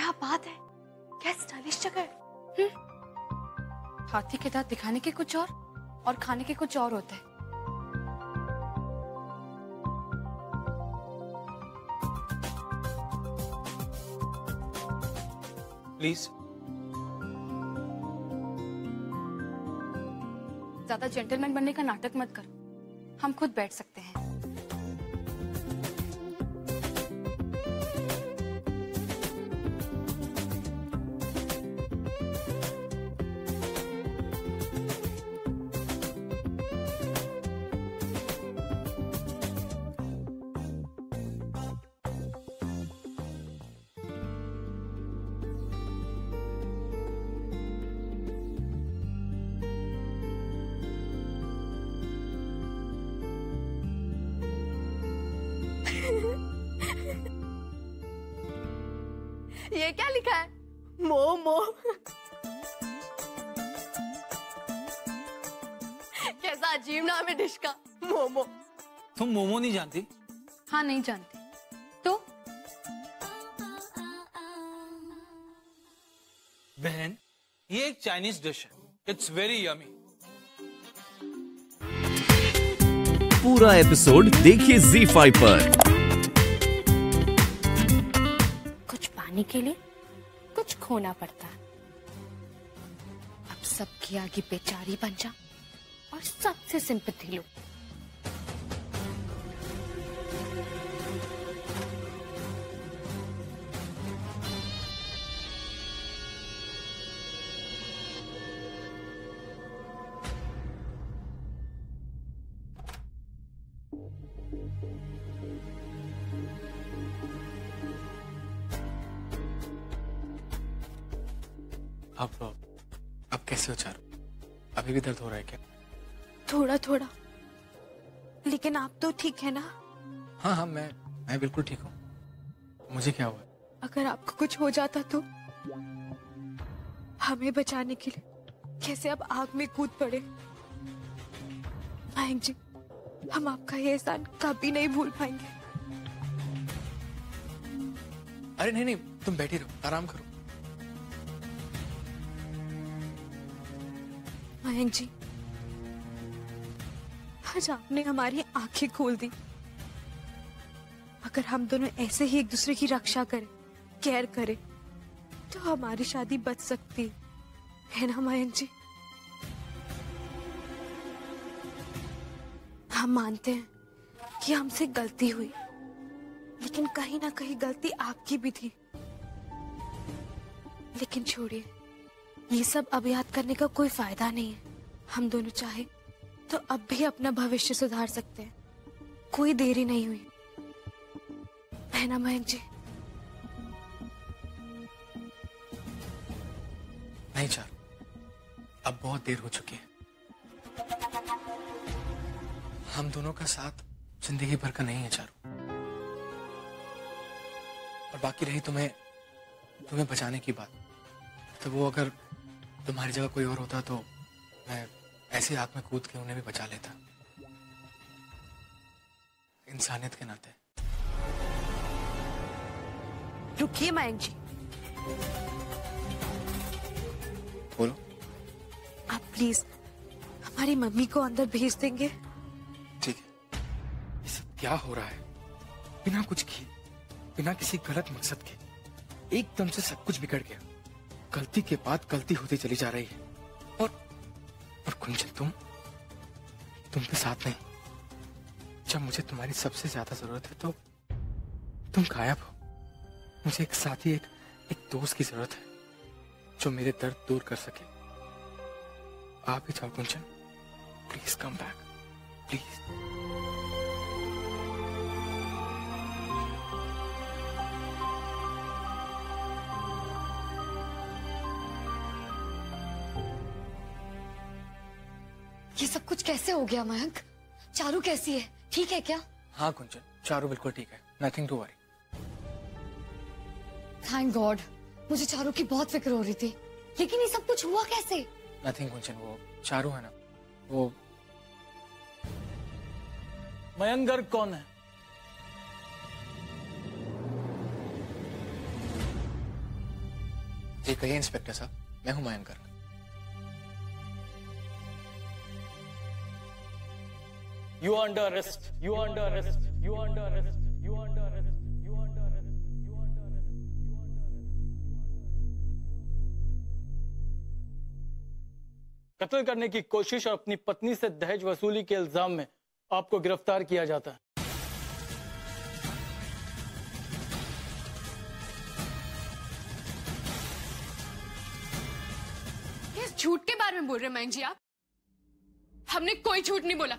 क्या बात है, क्या स्टाइलिश जगह है। हाथी के दांत दिखाने के कुछ और खाने के कुछ और होते हैं। प्लीज। ज्यादा जेंटलमैन बनने का नाटक मत करो, हम खुद बैठ सकते हैं। ये क्या लिखा है? मोमो। कैसा अजीब नाम है डिश का, मोमो। तुम मोमो नहीं जानती? हाँ, नहीं जानती। तो बहन, ये एक चाइनीज डिश है। It's very yummy. पूरा एपिसोड देखिए ZEE5 पर। कुछ पाने के लिए कुछ खोना पड़ता है। अब सबकी आगे बेचारी बन जा और सबसे सिंपैथी लो। अब कैसे हो चारू? अभी भी दर्द हो रहा है क्या? थोड़ा थोड़ा, लेकिन आप तो ठीक है ना? हाँ हाँ, मैं बिल्कुल ठीक हूँ। मुझे क्या हुआ? अगर आपको कुछ हो जाता तो हमें बचाने के लिए कैसे आप आग में कूद पड़े। मयंक जी, हम आपका ये एहसान कभी नहीं भूल पाएंगे। अरे नहीं नहीं, तुम बैठी रहो, आराम करो। मयंक जी, आज आपने हमारी आंखें खोल दी। अगर हम दोनों ऐसे ही एक दूसरे की रक्षा करें, केयर करें, तो हमारी शादी बच सकती है ना मयंक जी? हम मानते हैं कि हमसे गलती हुई, लेकिन कहीं ना कहीं गलती आपकी भी थी। लेकिन छोड़िए, ये सब अब याद करने का कोई फायदा नहीं है। हम दोनों चाहे तो अब भी अपना भविष्य सुधार सकते हैं। कोई देरी नहीं हुई, है ना मयंक जी? नहीं चारू, अब बहुत देर हो चुकी है। हम दोनों का साथ जिंदगी भर का नहीं है चारू। और बाकी रही तुम्हें बचाने की बात, तो वो अगर तुम्हारी जगह कोई और होता तो मैं ऐसी आग में कूद के उन्हें भी बचा लेता, इंसानियत के नाते। रुकिए मयंक जी, बोलो। आप प्लीज हमारी मम्मी को अंदर भेज देंगे? ठीक है। ये सब क्या हो रहा है? बिना कुछ किए, बिना किसी गलत मकसद के एकदम से सब कुछ बिगड़ गया। गलती के बाद गलती होती चली जा रही है। और कुंजन, तुम के साथ नहीं। जब मुझे तुम्हारी सबसे ज्यादा जरूरत है तो तुम गायब हो। मुझे एक साथी, एक दोस्त की जरूरत है जो मेरे दर्द दूर कर सके। आप ही जाओ कुंजन, प्लीज कम बैक, प्लीज। ये सब कुछ कैसे हो गया मयंक? चारू कैसी है? ठीक है क्या? हाँ कुंजन, चारू बिल्कुल ठीक है, nothing to worry. Thank God. मुझे चारू की बहुत फिक्र हो रही थी, लेकिन ये सब कुछ हुआ कैसे? नथिंग कुंजन, वो चारू है ना, वो मयंक गर्ग कौन है? जी कहिए इंस्पेक्टर साहब, मैं हूं Mayank Garg. You are under arrest. You are under arrest. You are under arrest. You are under arrest. You are under arrest. You are under arrest. You are under arrest. कत्ल करने की कोशिश और अपनी पत्नी से दहेज वसूली के इल्जाम में आपको गिरफ्तार किया जाता है। किस झूठ के बारे में बोल रहे हैं मयंक जी आप? हमने कोई झूठ नहीं बोला।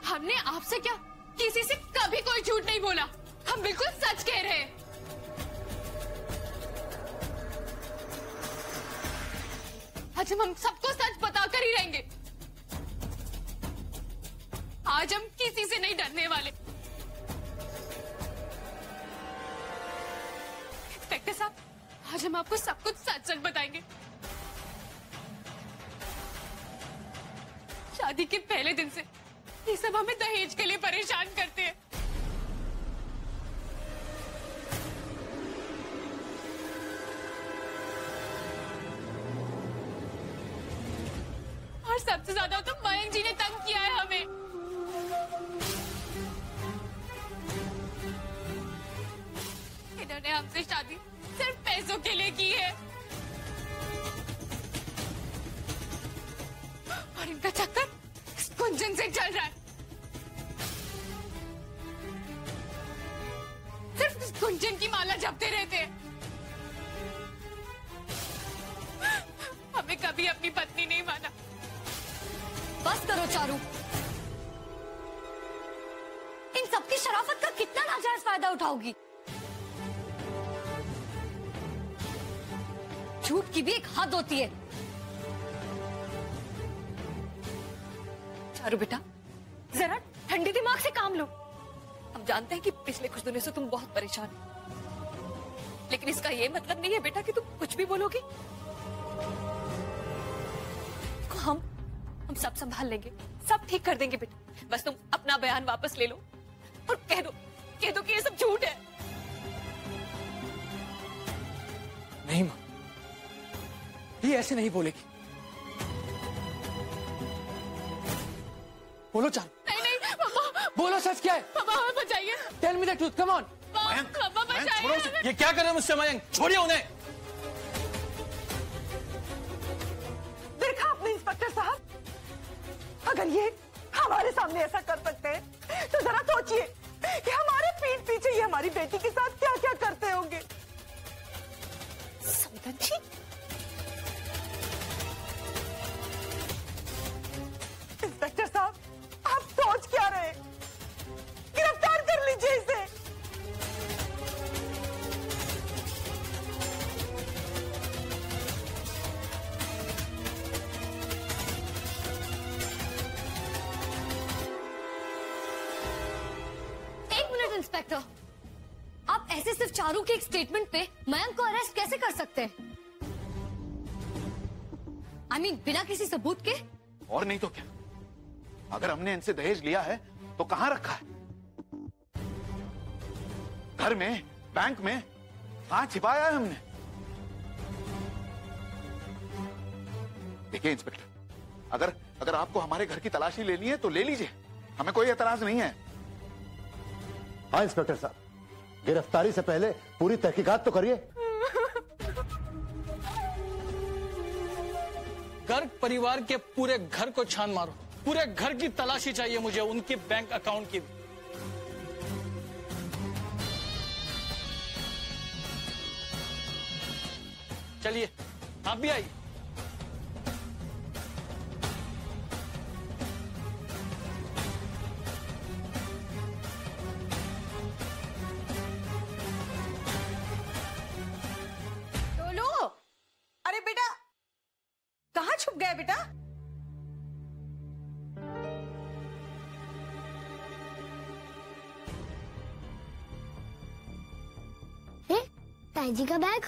हमने आपसे क्या किसी से कभी कोई झूठ नहीं बोला। हम बिल्कुल सच कह रहे हैं। आज हम सबको सच बताकर ही रहेंगे। आज हम किसी से नहीं डरने वाले। इंस्पेक्टर साहब, आज हम आपको सब कुछ सच सच बताएंगे। शादी के पहले दिन से ये सब हमें दहेज के लिए परेशान करते हैं। और सबसे ज्यादा तो मयंक जी ने तंग किया है हमें। इन्होंने हमसे शादी सिर्फ पैसों के लिए की है और इनका चक्कर इस गुंजन से चल रहा है। सिर्फ इस गुंजन की माला जपते रहते हैं। हमें कभी अपनी पत्नी नहीं माना। बस करो चारू। इन सबकी शराफत का कितना नाजायज फायदा उठाओगी? झूठ की भी एक हद होती है। चारू बेटा, जरा ठंडे दिमाग से काम लो। हम जानते हैं कि पिछले कुछ दिनों से तुम बहुत परेशान हो, लेकिन इसका ये मतलब नहीं है बेटा कि तुम कुछ भी बोलोगी। हम सब संभाल लेंगे, सब ठीक कर देंगे बेटा। बस तुम अपना बयान वापस ले लो और कह दो कि ये सब झूठ है। नहीं मां, ये ऐसे नहीं बोलेगी। बोलो चारू। नहीं पापा। बोलो सच क्या है? पापा हमें बचाइए। Tell me the truth, come on. पापा बचाइए। ये क्या कर रहे हैं मुझसे मयंक? छोड़िए उन्हें। देखा आपने इंस्पेक्टर साहब, अगर ये हमारे सामने ऐसा कर सकते हैं तो जरा सोचिए कि हमारे पीठ पीछे ये हमारी बेटी के साथ क्या क्या करते होंगे। समधन जी, इंस्पेक्टर साहब, आप सोच क्या रहे? गिरफ्तार कर लीजिए इसे। एक मिनट इंस्पेक्टर, आप ऐसे सिर्फ चारू के एक स्टेटमेंट पे मयंक को अरेस्ट कैसे कर सकते हैं? I mean, बिना किसी सबूत के? और नहीं तो क्या? अगर हमने इनसे दहेज लिया है तो कहां रखा है? घर में, बैंक में, कहां छिपाया है हमने? देखिए इंस्पेक्टर, अगर आपको हमारे घर की तलाशी लेनी है तो ले लीजिए, हमें कोई एतराज नहीं है। हाँ इंस्पेक्टर साहब, गिरफ्तारी से पहले पूरी तहकीकात तो करिए। गर्ग परिवार के पूरे घर को छान मारो। पूरे घर की तलाशी चाहिए मुझे, उनके बैंक अकाउंट की भी। चलिए आप भी आइए। टोलू, अरे बेटा, कहाँ छुप गया बेटा? ताई जी का बैग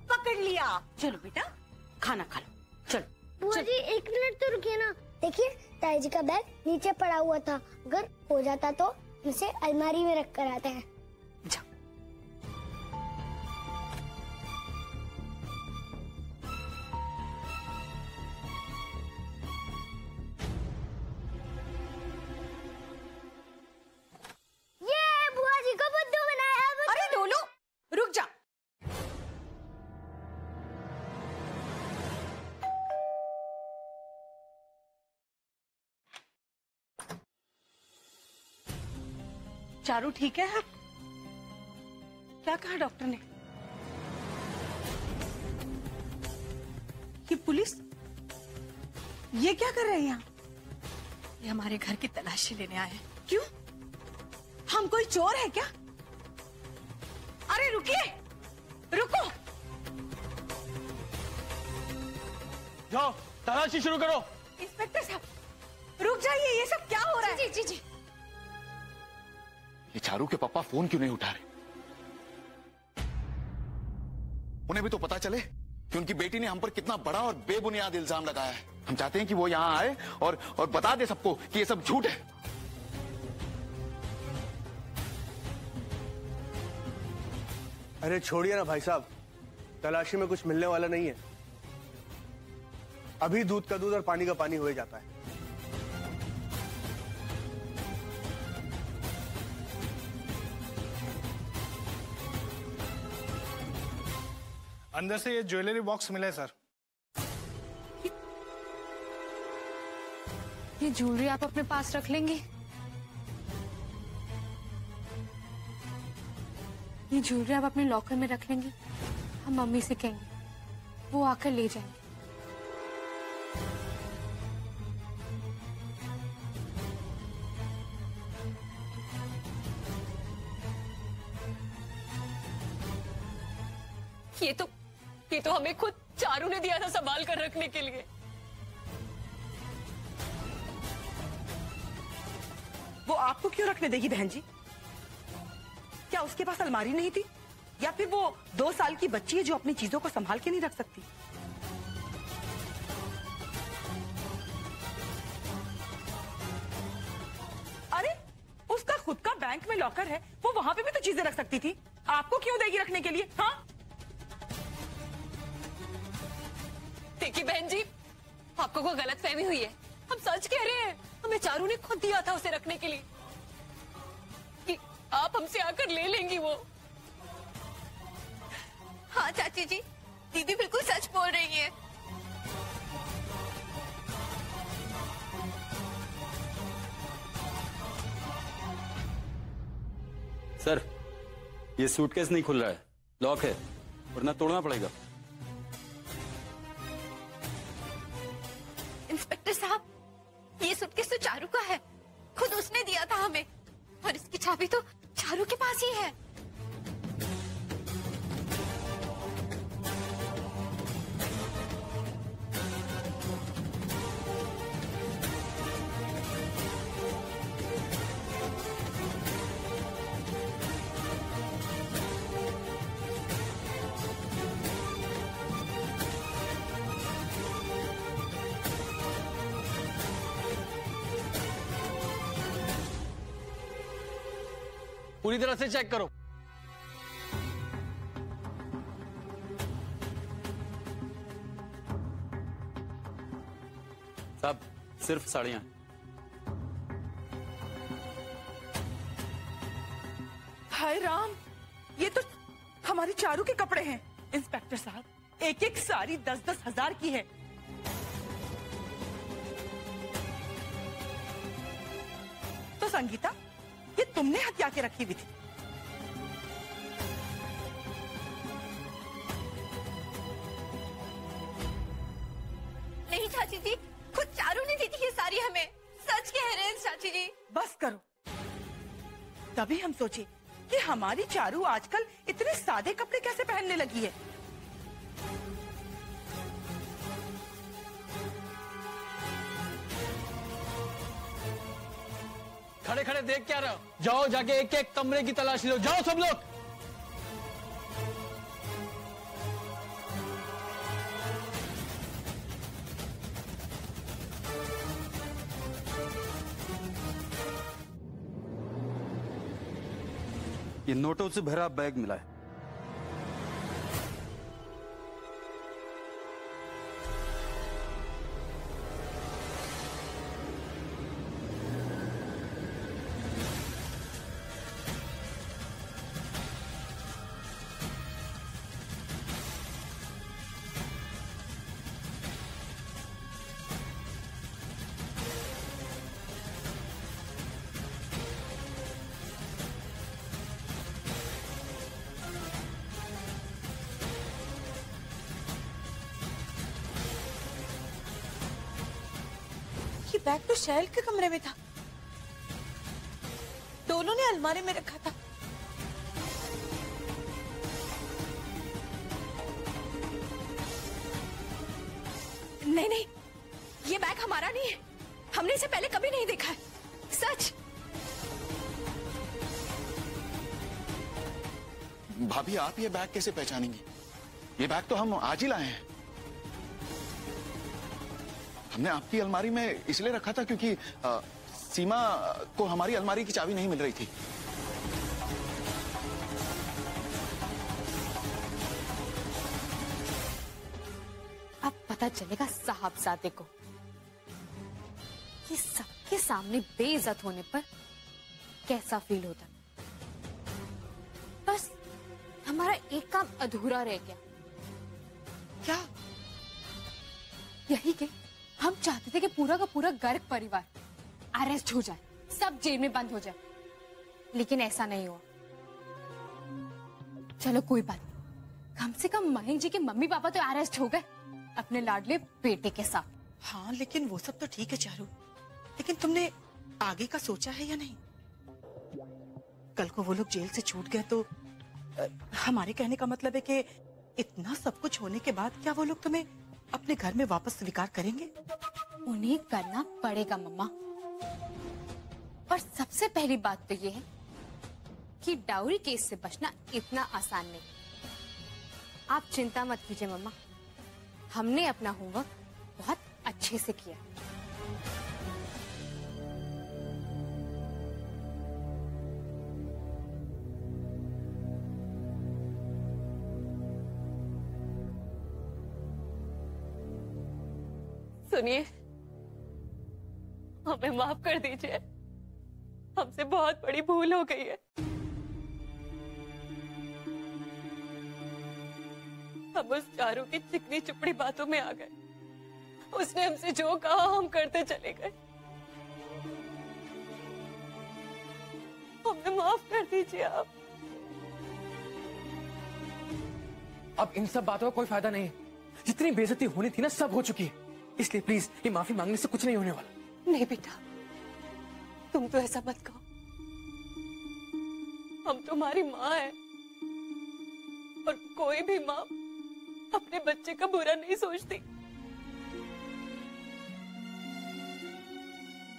पकड़ लिया। चलो बेटा, खाना खा लो। चलो। बुआ जी एक मिनट तो रुकिए ना। देखिए ताई जी का बैग नीचे पड़ा हुआ था, अगर हो जाता तो इसे अलमारी में रख कर आते हैं। जा, चारू ठीक है? क्या कहा डॉक्टर ने? कि पुलिस ये क्या कर रहे हैं यहाँ? ये हमारे घर की तलाशी लेने आए हैं। क्यों? हम कोई चोर है क्या? अरे रुकिए, रुको। जाओ तलाशी शुरू करो। इंस्पेक्टर साहब रुक जाइए, ये सब क्या हो रहा है? जी जी। ये चारू के पापा फोन क्यों नहीं उठा रहे? उन्हें भी तो पता चले कि उनकी बेटी ने हम पर कितना बड़ा और बेबुनियाद इल्जाम लगाया है। हम चाहते हैं कि वो यहां आए और बता दे सबको कि ये सब झूठ है। अरे छोड़िए ना भाई साहब, तलाशी में कुछ मिलने वाला नहीं है। अभी दूध का दूध और पानी का पानी हो ही जाता है। अंदर से ये ज्वेलरी बॉक्स मिला है सर। ये ज्वेलरी आप अपने पास रख लेंगे? ये ज्वेलरी आप अपने लॉकर में रख लेंगे? हम मम्मी से कहेंगे, वो आकर ले जाएंगे। ये तो हमें खुद चारू ने दिया था संभाल कर रखने के लिए। वो आपको क्यों रखने देगी बहन जी? क्या उसके पास अलमारी नहीं थी? या फिर वो 2 साल की बच्ची है जो अपनी चीजों को संभाल के नहीं रख सकती? अरे उसका खुद का बैंक में लॉकर है, वो वहां पे भी तो चीजें रख सकती थी। आपको क्यों देगी रखने के लिए? हाँ देखिए बहन जी, आपको कोई गलतफहमी हुई है। हम सच कह रहे हैं, हमें चारू ने खुद दिया था उसे रखने के लिए कि आप हमसे आकर ले लेंगी वो। हाँ चाची जी, दीदी बिल्कुल सच बोल रही है। सर, ये सूटकेस नहीं खुल रहा है, लॉक है, वरना तोड़ना पड़ेगा। इंस्पेक्टर साहब, ये सूटकेस तो चारू का है, खुद उसने दिया था हमें, और इसकी चाबी तो चारू के पास ही है। पूरी तरह से चेक करो। साहब, सिर्फ साड़ियां। हाय राम, ये तो हमारी चारू के कपड़े हैं। इंस्पेक्टर साहब, एक एक साड़ी 10-10 हजार की है। तो संगीता, ये तुमने हत्या के रखी हुई थी? नहीं चाची जी, खुद चारू ने दी थी ये साड़ी हमें। सच कह रहे हैं चाची जी। बस करो। तभी हम सोचे कि हमारी चारू आजकल इतने सादे कपड़े कैसे पहनने लगी है। खड़े खड़े देख क्या रहे हो? जाओ जाके एक एक कमरे की तलाशी लो। जाओ सब लोग। ये नोटों से भरा बैग मिला है। बैग तो शैल के कमरे में था, दोनों ने अलमारी में रखा था। नहीं नहीं, ये बैग हमारा नहीं है, हमने इसे पहले कभी नहीं देखा है, सच। भाभी आप ये बैग कैसे पहचानेंगी? ये बैग तो हम आज ही लाए हैं। हमने आपकी अलमारी में इसलिए रखा था क्योंकि सीमा को हमारी अलमारी की चाबी नहीं मिल रही थी। अब पता चलेगा साहबजादे को कि सबके सामने बेइज्जत होने पर कैसा फील होता। बस हमारा एक काम अधूरा रह गया। क्या? यही कि हम चाहते थे कि पूरा का पूरा गर्ग परिवार अरेस्ट हो जाए, सब जेल में बंद हो जाए, लेकिन ऐसा नहीं हुआ। चलो कोई बात नहीं, कम से कम मयंक जी के मम्मी पापा तो अरेस्ट हो गए अपने लाडले बेटे के साथ। हाँ, लेकिन वो सब तो ठीक है चारू, लेकिन तुमने आगे का सोचा है या नहीं? कल को वो लोग जेल से छूट गए तो हमारे कहने का मतलब है कि इतना सब कुछ होने के बाद क्या वो लोग तुम्हें अपने घर में वापस स्वीकार करेंगे? उन्हें करना पड़ेगा मम्मा। और सबसे पहली बात तो ये है कि डाउरी केस से बचना इतना आसान नहीं। आप चिंता मत कीजिए मम्मा, हमने अपना होमवर्क बहुत अच्छे से किया। सुनिए, हमें माफ कर दीजिए, हमसे बहुत बड़ी भूल हो गई है। हम उस चारू की चिकनी चुपड़ी बातों में आ गए। उसने हमसे जो कहा हम करते चले गए। हमें माफ कर दीजिए आप। अब इन सब बातों का कोई फायदा नहीं है। जितनी बेइज्जती होनी थी ना, सब हो चुकी है। इसलिए प्लीज ये माफी मांगने से कुछ नहीं होने वाला। नहीं बेटा, तुम तो ऐसा मत कहो। हम तुम्हारी माँ हैं और कोई भी माँ अपने बच्चे का बुरा नहीं सोचती।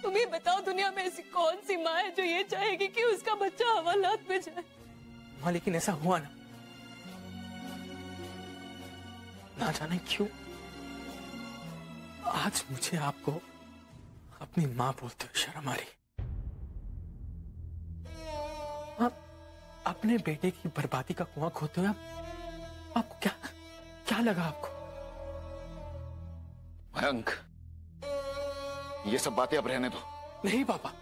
तुम ही बताओ, दुनिया में ऐसी कौन सी माँ है जो ये चाहेगी कि उसका बच्चा हवालात में जाए? हाँ, लेकिन ऐसा हुआ ना जाने क्यों आज मुझे आपको अपनी माँ बोलते हुए शर्म आ रही। आप अपने बेटे की बर्बादी का कुआं खोदते हुए आपको क्या लगा आपको? मयंक, ये सब बातें अब रहने दो। नहीं पापा,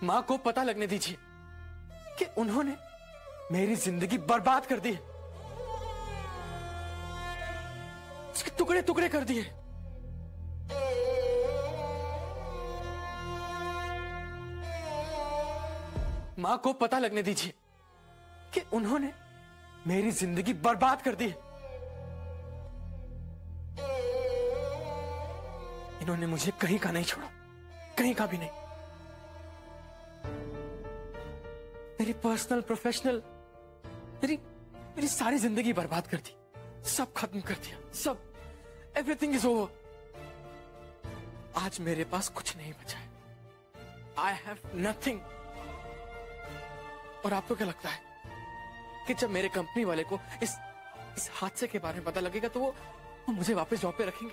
माँ को पता लगने दीजिए कि उन्होंने मेरी जिंदगी बर्बाद कर दी है, उसके टुकड़े टुकड़े कर दिए। माँ को पता लगने दीजिए कि उन्होंने मेरी जिंदगी बर्बाद कर दी है। इन्होंने मुझे कहीं का नहीं छोड़ा, कहीं का भी नहीं। मेरी पर्सनल, प्रोफेशनल, मेरी सारी जिंदगी बर्बाद कर दी, सब खत्म कर दिया, सब। Everything is over. आज मेरे पास कुछ नहीं बचा है। I have nothing. और आपको क्या लगता है कि जब मेरे कंपनी वाले को इस हादसे के बारे में पता लगेगा तो वो मुझे वापस जॉब पे रखेंगे?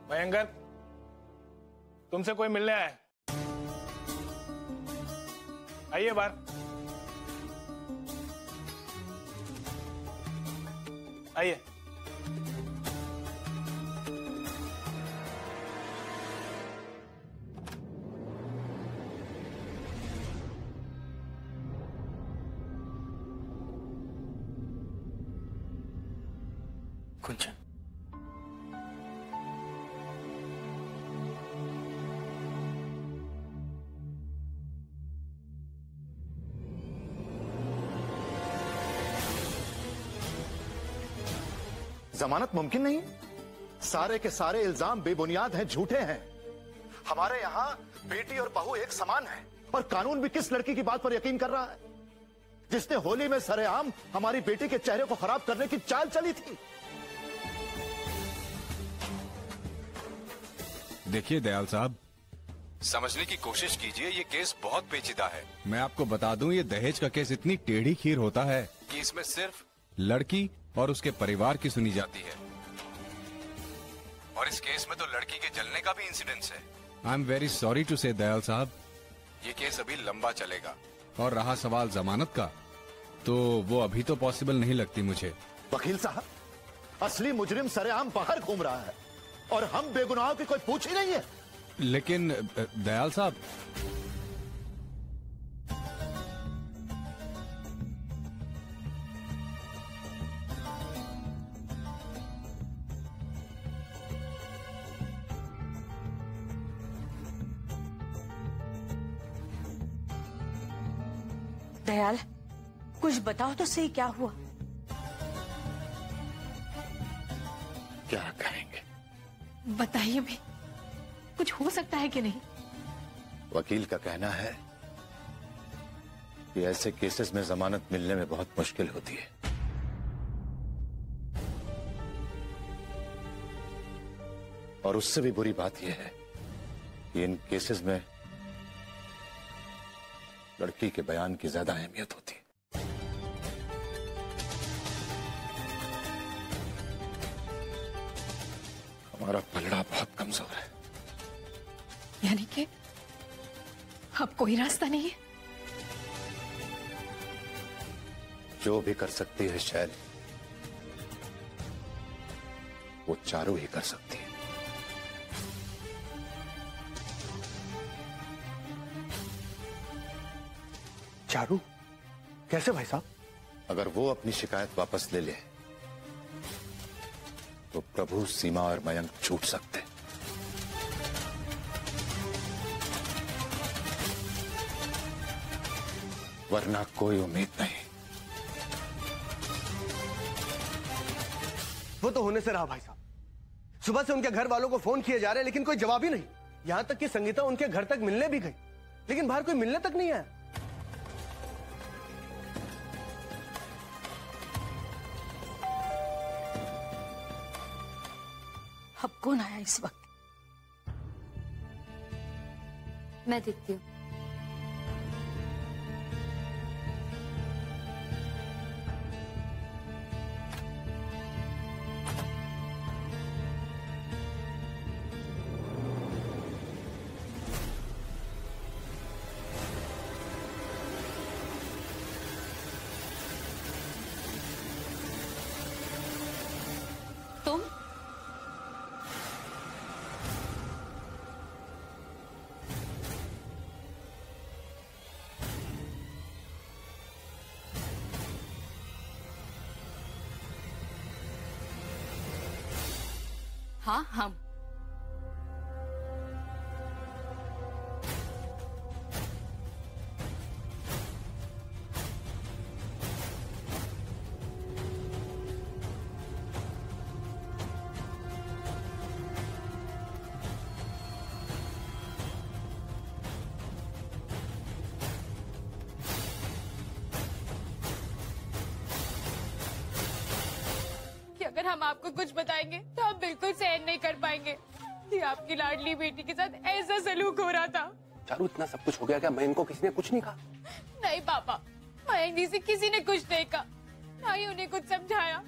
भयंकर, तुमसे कोई मिलने आया है। आइए बाहर। आइए। कुंचन, जमानत मुमकिन नहीं है। सारे के सारे इल्जाम बेबुनियाद हैं, झूठे हैं। हमारे यहाँ बेटी और बहू एक समान है, और कानून भी किस लड़की की बात पर यकीन कर रहा है जिसने होली में सरेआम हमारी बेटी के चेहरे को खराब करने की चाल चली थी। देखिए दयाल साहब, समझने की कोशिश कीजिए, ये केस बहुत पेचीदा है। मैं आपको बता दूं, ये दहेज का केस इतनी टेढ़ी खीर होता है कि इसमें सिर्फ लड़की और उसके परिवार की सुनी जाती है, और इस केस में तो लड़की के जलने का भी इंसिडेंस है। I am very sorry to say Dayal साहब, ये केस अभी लंबा चलेगा। और रहा सवाल जमानत का, तो वो अभी तो पॉसिबल नहीं लगती मुझे। वकील साहब, असली मुजरिम सरेआम बाहर घूम रहा है और हम बेगुनाहों की कोई पूछ ही नहीं है। लेकिन दयाल साहब, दयाल, कुछ बताओ तो सही, क्या हुआ? क्या कहेंगे? बताइए भी, कुछ हो सकता है कि नहीं? वकील का कहना है कि ऐसे केसेस में जमानत मिलने में बहुत मुश्किल होती है। और उससे भी बुरी बात यह है कि इन केसेस में लड़की के बयान की ज्यादा अहमियत होती है। हमारा पलड़ा बहुत कमजोर है। यानी कि अब कोई रास्ता नहीं है? जो भी कर सकती है शैली, वो चारू ही कर सकती है। चारू? कैसे भाई साहब? अगर वो अपनी शिकायत वापस ले ले तो प्रभु, सीमा और मयंक छूट सकते। वरना कोई उम्मीद नहीं। वो तो होने से रहा भाई साहब। सुबह से उनके घर वालों को फोन किए जा रहे हैं, लेकिन कोई जवाब ही नहीं। यहां तक कि संगीता उनके घर तक मिलने भी गई, लेकिन बाहर कोई मिलने तक नहीं आया। अब कौन आया इस वक्त? मैं देखती हूँ। तुम? हाँ, हम। कि अगर हम आपको कुछ बताएंगे तो आप बिल्कुल सहन नहीं कर पाएंगे कि आपकी लाडली बेटी के साथ ऐसा सलूक हो रहा था। चारू, इतना सब कुछ हो गया, क्या मयंक को किसी ने कुछ नहीं कहा? नहीं पापा, मयंक जी से किसी ने कुछ नहीं कहा, ना ही उन्हें कुछ समझाया।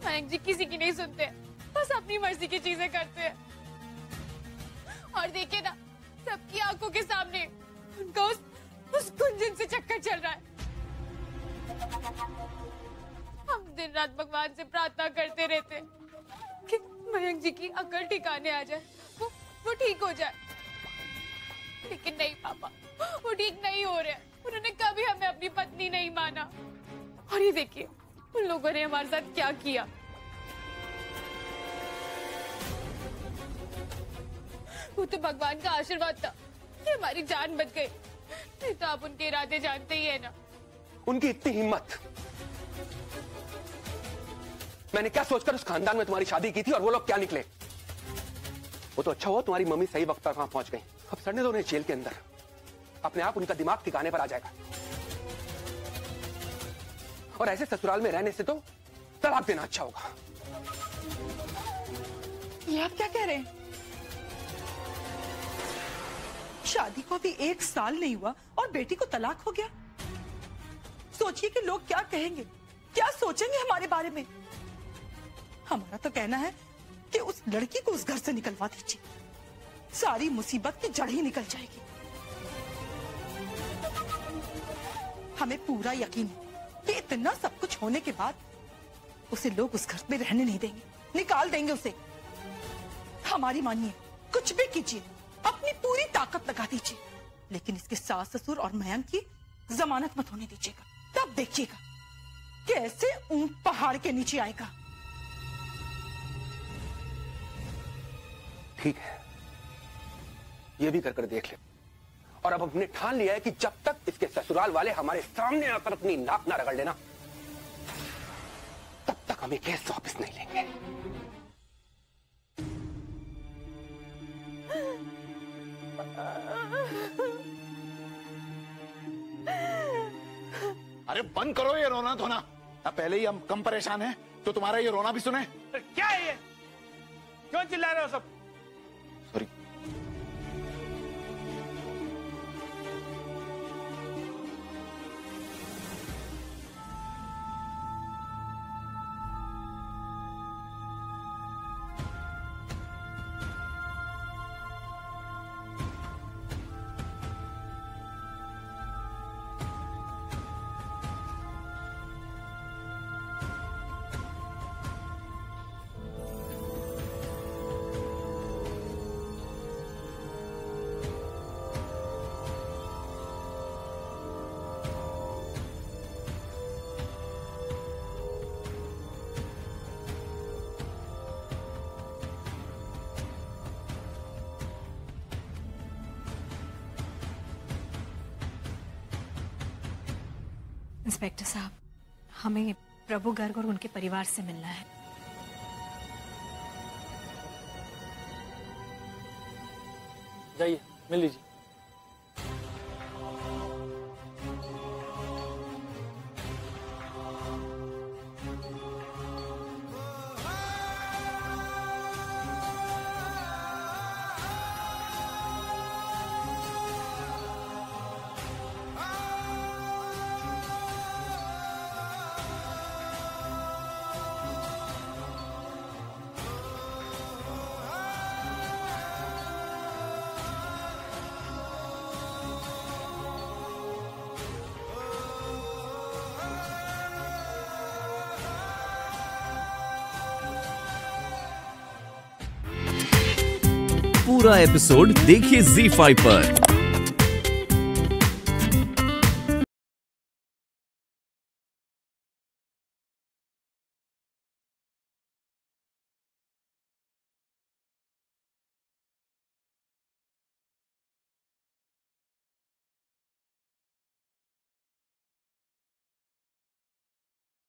मयंक जी किसी की नहीं सुनते, बस अपनी मर्जी की चीजें करते हैं। और देखिए ना, सबकी आंखों के सामने उनका उस गुंजन से चक्कर चल रहा है। हम दिन रात भगवान से प्रार्थना करते रहते कि मयंक जी की अकल ठिकाने आ जाए, वो ठीक हो जाए। लेकिन नहीं पापा, वो ठीक नहीं हो रहे। उन्होंने कभी हमें अपनी पत्नी नहीं माना। और ये देखिए, उन लोगों ने हमारे साथ क्या किया। वो तो भगवान का आशीर्वाद था कि हमारी जान बच गई। नहीं तो आप उनके इरादे जानते ही है ना। उनकी इतनी हिम्मत मैंने क्या सोचकर उस खानदान में तुम्हारी शादी की थी और वो लोग क्या निकले। वो तो अच्छा हुआ तुम्हारी मम्मी सही वक्त पर वहां पहुंच गई। अब सड़ने दो उन्हें जेल के अंदर, अपने आप उनका दिमाग ठिकाने पर आ जाएगा। और ऐसे ससुराल में रहने से तो तलाक देना अच्छा होगा। ये आप क्या कह रहे हैं? शादी को अभी 1 साल नहीं हुआ और बेटी को तलाक हो गया। सोचिए कि लोग क्या कहेंगे, क्या सोचेंगे हमारे बारे में। हमारा तो कहना है कि उस लड़की को उस घर से निकलवा दीजिए, सारी मुसीबत की जड़ ही निकल जाएगी। हमें पूरा यकीन है कि इतना सब कुछ होने के बाद उसे लोग उस घर में रहने नहीं देंगे, निकाल देंगे उसे। हमारी मानिए, कुछ भी कीजिए, अपनी पूरी ताकत लगा दीजिए, लेकिन इसके सास ससुर और मयंक की जमानत मत होने दीजिएगा। तब देखिएगा कैसे ऊंट पहाड़ के नीचे आएगा। ठीक है, ये भी कर देख ले। और अब हमने ठान लिया है कि जब तक इसके ससुराल वाले हमारे सामने आकर अपनी नाक ना रगड़ लेना, तब तक हम ये केस वापस नहीं लेंगे। अरे बंद करो ये रोना धोना। अब पहले ही हम कम परेशान हैं, तो तुम्हारा ये रोना भी सुने। क्या है ये? क्यों चिल्ला रहे हो सब? सॉरी। इंस्पेक्टर साहब, हमें प्रभु गर्ग और उनके परिवार से मिलना है। जाइए, मिल लीजिए। पूरा एपिसोड देखिए ZEE5 पर।